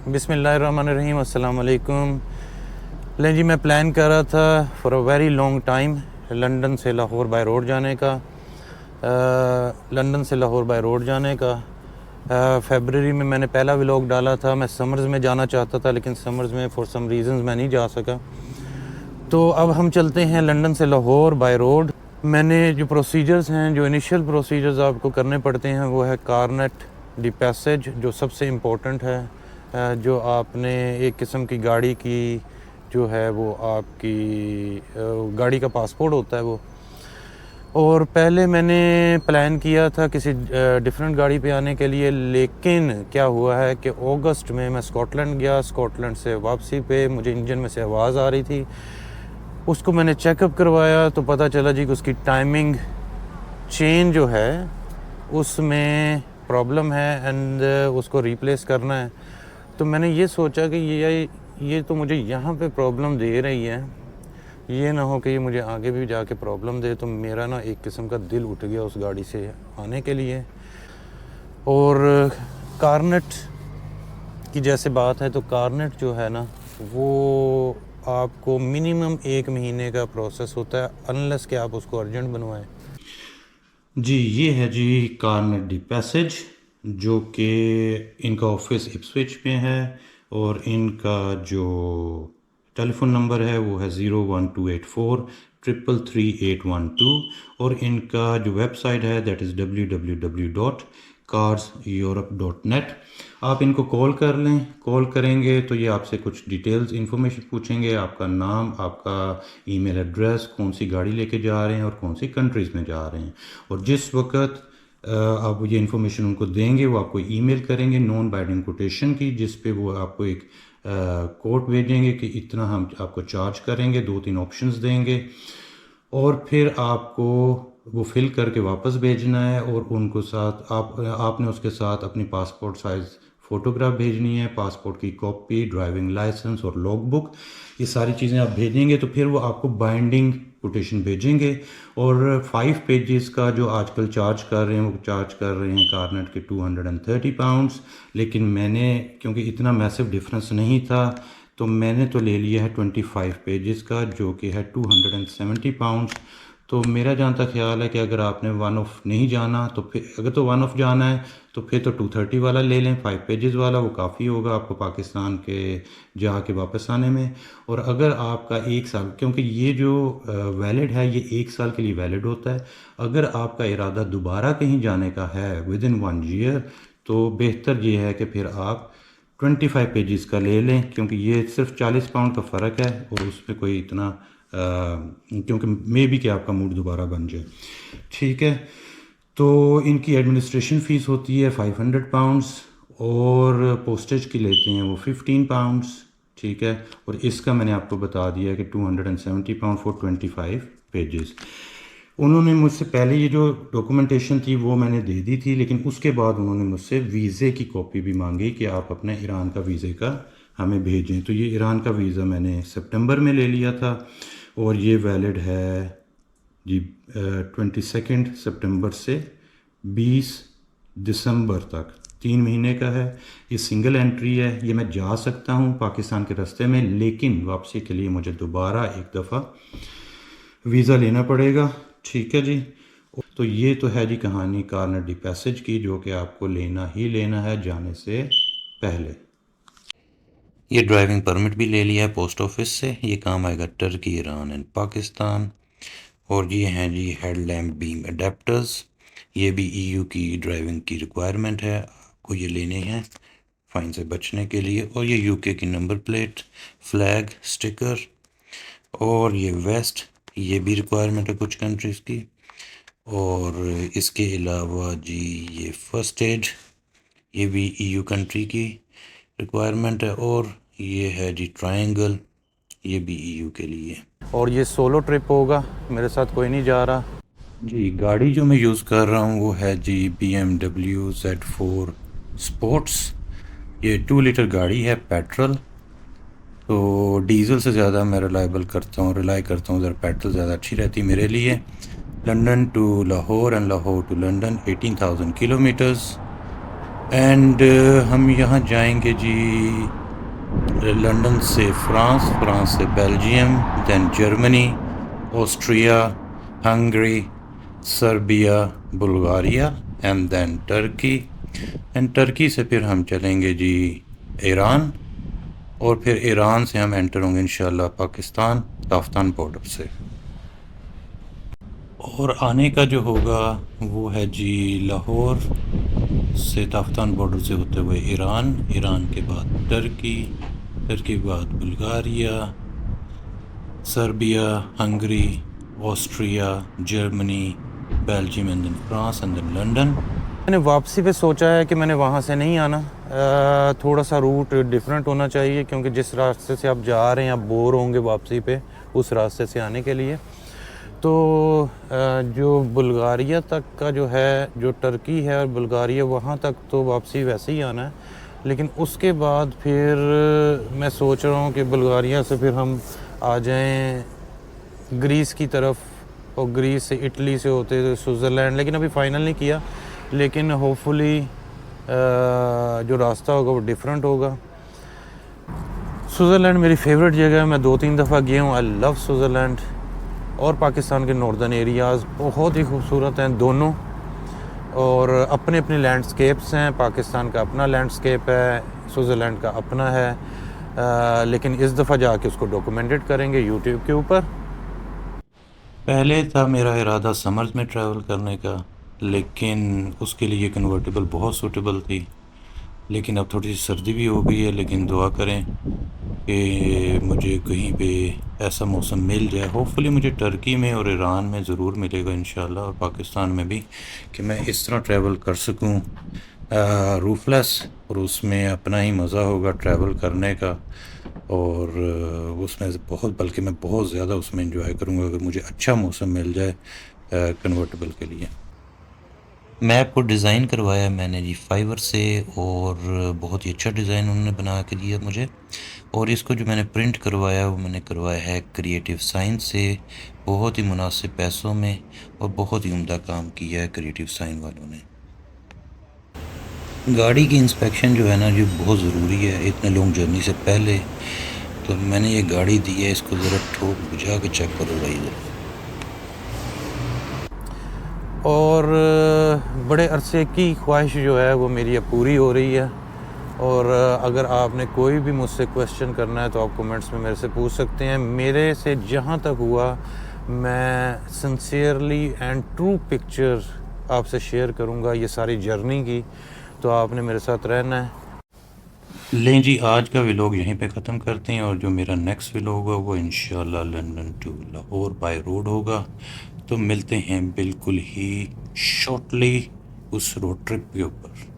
बिस्मिल्लाहिर्रहमानिर्रहीम, अस्सलाम वालेकुम। लें जी, मैं प्लान कर रहा था for a very long time London से लाहौर बाय रोड जाने का। फ़रवरी में मैंने पहला व्लॉग डाला था। मैं समर्स में जाना चाहता था, लेकिन समर्स में फॉर सम रीज़न्स मैं नहीं जा सका। तो अब हम चलते हैं लंदन से लाहौर बाय रोड। मैंने जो प्रोसीजर्स हैं, जो इनिशियल प्रोसीजर्स आपको करने पड़ते हैं, वो है कारनेट डी पैसेज, जो सबसे इम्पोर्टेंट है। जो आपने एक किस्म की गाड़ी की जो है वो आपकी गाड़ी का पासपोर्ट होता है वो। और पहले मैंने प्लान किया था किसी डिफरेंट गाड़ी पे आने के लिए, लेकिन क्या हुआ है कि अगस्त में मैं स्कॉटलैंड गया। स्कॉटलैंड से वापसी पे मुझे इंजन में से आवाज़ आ रही थी। उसको मैंने चेकअप करवाया तो पता चला जी कि उसकी टाइमिंग चेन जो है उसमें प्रॉब्लम है एंड उसको रिप्लेस करना है। तो मैंने ये सोचा कि ये तो मुझे यहाँ पे प्रॉब्लम दे रही है, ये ना हो कि ये मुझे आगे भी जाके प्रॉब्लम दे। तो मेरा ना एक किस्म का दिल उठ गया उस गाड़ी से आने के लिए। और कारनेट की जैसे बात है, तो कारनेट जो है ना वो आपको मिनिमम 1 महीने का प्रोसेस होता है, अनलेस कि आप उसको अर्जेंट बनवाएं। जी, ये है जी कारनेट डी पैसेज, जो कि इनका ऑफिस इप्सविच में है। और इनका जो टेलीफोन नंबर है वो है 01284 333 812। और इनका जो वेबसाइट है दैट इज़ www.carseurope.net। आप इनको कॉल कर लें। कॉल करेंगे तो ये आपसे कुछ डिटेल्स इन्फॉर्मेशन पूछेंगे, आपका नाम, आपका ईमेल एड्रेस, कौन सी गाड़ी लेके जा रहे हैं और कौन सी कंट्रीज़ में जा रहे हैं। और जिस वक्त आप ये इन्फॉर्मेशन उनको देंगे, वो आपको ईमेल करेंगे नॉन बाइंडिंग कोटेशन की, जिस पे वो आपको एक कोड भेजेंगे कि इतना हम आपको चार्ज करेंगे, 2-3 ऑप्शंस देंगे। और फिर आपको वो फिल करके वापस भेजना है। और उनको साथ आपने उसके साथ अपनी पासपोर्ट साइज़ फ़ोटोग्राफ भेजनी है, पासपोर्ट की कॉपी, ड्राइविंग लाइसेंस और लॉग बुक। ये सारी चीज़ें आप भेजेंगे तो फिर वो आपको बाइंडिंग कोटेशन भेजेंगे। और 5 पेजेस का जो आजकल चार्ज कर रहे हैं, वो चार्ज कर रहे हैं कारनेट के £230। लेकिन मैंने, क्योंकि इतना मैसिव डिफरेंस नहीं था, तो मैंने तो ले लिया है 25 पेजेस का, जो कि है £270। तो मेरा जहाँ तक ख्याल है कि अगर आपने वन ऑफ नहीं जाना तो फिर, अगर तो वन ऑफ जाना है तो फिर तो 230 वाला ले लें, 5 पेजेस वाला, वो काफ़ी होगा आपको पाकिस्तान के जाके वापस आने में। और अगर आपका 1 साल, क्योंकि ये जो वैलिड है ये 1 साल के लिए वैलिड होता है। अगर आपका इरादा दोबारा कहीं जाने का है विद इन 1 ईयर, तो बेहतर ये है कि फिर आप 25 पेजेस का ले लें, क्योंकि ये सिर्फ £40 का फ़र्क है और उसमें कोई इतना क्योंकि मे बी कि आपका मूड दोबारा बन जाए। ठीक है, तो इनकी एडमिनिस्ट्रेशन फ़ीस होती है £500 और पोस्टेज की लेते हैं वो £15। ठीक है, और इसका मैंने आपको बता दिया कि £270 फॉर 25 पेजेस। उन्होंने मुझसे पहले ये जो डॉक्यूमेंटेशन थी वो मैंने दे दी थी, लेकिन उसके बाद उन्होंने मुझसे वीज़े की कॉपी भी मांगी कि आप अपने ईरान का वीज़े का हमें भेजें। तो ये ईरान का वीज़ा मैंने सितंबर में ले लिया था और ये वैलिड है जी 22 सितंबर से 20 दिसंबर तक, 3 महीने का है। ये सिंगल एंट्री है, ये मैं जा सकता हूँ पाकिस्तान के रास्ते में, लेकिन वापसी के लिए मुझे दोबारा एक दफ़ा वीज़ा लेना पड़ेगा। ठीक है जी, तो ये तो है जी कहानी कारनेट डी पैसेज की, जो कि आपको लेना ही लेना है जाने से पहले। ये ड्राइविंग परमिट भी ले लिया है पोस्ट ऑफिस से। ये काम आएगा टर्की, ईरान एंड पाकिस्तान। और ये हैं जी हेडलैम्प बीम अडेप्टर्स। ये भी ईयू की ड्राइविंग की रिक्वायरमेंट है, आपको ये लेने हैं फ़ाइन से बचने के लिए। और ये यूके की नंबर प्लेट, फ्लैग, स्टिकर। और ये वेस्ट, ये भी रिक्वायरमेंट है कुछ कंट्रीज़ की। और इसके अलावा जी ये फर्स्ट एड, ये भी ईयू कंट्री की रिक्वायरमेंट है। और ये है जी ट्रायंगल, ये भी ईयू के लिए। और ये सोलो ट्रिप होगा, मेरे साथ कोई नहीं जा रहा जी। गाड़ी जो मैं यूज़ कर रहा हूँ वो है जी BMW Z4 स्पोर्ट्स। ये 2 लीटर गाड़ी है, पेट्रोल। तो डीज़ल से ज़्यादा मैं रिलाई करता हूँ ज़रा पेट्रोल ज़्यादा अच्छी रहती मेरे लिए। London to Lahore and Lahore to London 18,000 kilometres. And हम यहाँ जाएंगे जी लंदन से फ्रांस, फ्रांस से Belgium, then Germany, Austria, Hungary, Serbia, Bulgaria and then Turkey. And Turkey से फिर हम चलेंगे जी ईरान, और फिर ईरान से हम एंटर होंगे इंशाल्लाह पाकिस्तान ताफ्तान बॉर्डर से। और आने का जो होगा वो है जी लाहौर से ताफ्तान बॉर्डर से होते हुए ईरान, ईरान के बाद टर्की, टर्की के बाद Bulgaria, Serbia, Hungary, Austria, Germany, Belgium and then France and then London. मैंने वापसी पे सोचा है कि मैंने वहाँ से नहीं आना, थोड़ा सा रूट डिफरेंट होना चाहिए, क्योंकि जिस रास्ते से आप जा रहे हैं आप बोर होंगे वापसी पे उस रास्ते से आने के लिए। तो जो बुल्गारिया तक का जो है, जो टर्की है और बुल्गारिया, वहाँ तक तो वापसी वैसे ही आना है, लेकिन उसके बाद फिर मैं सोच रहा हूँ कि बुल्गारिया से फिर हम आ जाएं ग्रीस की तरफ, और ग्रीस से इटली से होते हुए स्विट्ज़रलैंड, लेकिन अभी फ़ाइनल नहीं किया, लेकिन होपफुली जो रास्ता होगा वो डिफरेंट होगा। स्विट्ज़रलैंड मेरी फेवरेट जगह है, मैं 2-3 दफ़ा गया हूँ। I love Switzerland. और पाकिस्तान के नॉर्दर्न एरियाज़ बहुत ही खूबसूरत हैं दोनों, और अपने अपने लैंडस्केप्स हैं। पाकिस्तान का अपना लैंडस्केप है, स्विट्ज़रलैंड का अपना है, लेकिन इस दफ़ा जाके उसको डॉक्यूमेंटेड करेंगे यूट्यूब के ऊपर। पहले था मेरा इरादा समर्स में ट्रैवल करने का, लेकिन उसके लिए कन्वर्टेबल बहुत सूटेबल थी, लेकिन अब थोड़ी सी सर्दी भी हो गई है। लेकिन दुआ करें कि मुझे कहीं पे ऐसा मौसम मिल जाए, होपफुली मुझे टर्की में और ईरान में ज़रूर मिलेगा इंशाल्लाह, और पाकिस्तान में भी, कि मैं इस तरह ट्रैवल कर सकूं रूफलेस, और उसमें अपना ही मज़ा होगा ट्रैवल करने का, और उसमें बहुत, बल्कि मैं बहुत ज़्यादा उसमें एंजॉय करूंगा अगर मुझे अच्छा मौसम मिल जाए कन्वर्टेबल के लिए। मैप को डिज़ाइन करवाया मैंने जी फाइवर से, और बहुत ही अच्छा डिज़ाइन उन्होंने बना के दिया मुझे। और इसको जो मैंने प्रिंट करवाया वो मैंने करवाया है क्रिएटिव साइन से, बहुत ही मुनासिब पैसों में, और बहुत ही उम्दा काम किया है क्रिएटिव साइन वालों ने। गाड़ी की इंस्पेक्शन जो है ना जी बहुत ज़रूरी है इतने लॉन्ग जर्नी से पहले। तो मैंने ये गाड़ी दी है, इसको ज़रा ठोक बुझा के चेक करो भाई ज़रा। और बड़े अरसे की ख्वाहिश जो है वो मेरी अब पूरी हो रही है। और अगर आपने कोई भी मुझसे क्वेश्चन करना है तो आप कमेंट्स में मेरे से पूछ सकते हैं। मेरे से जहाँ तक हुआ मैं सिंसियरली एंड ट्रू पिक्चर आपसे शेयर करूँगा ये सारी जर्नी की, तो आपने मेरे साथ रहना है। लें जी, आज का व्लॉग यहीं पे ख़त्म करते हैं, और जो मेरा नेक्स्ट व्लॉग होगा वो इंशाल्लाह London to Lahore by road होगा। तो मिलते हैं बिल्कुल ही शॉर्टली उस रोड ट्रिप के ऊपर।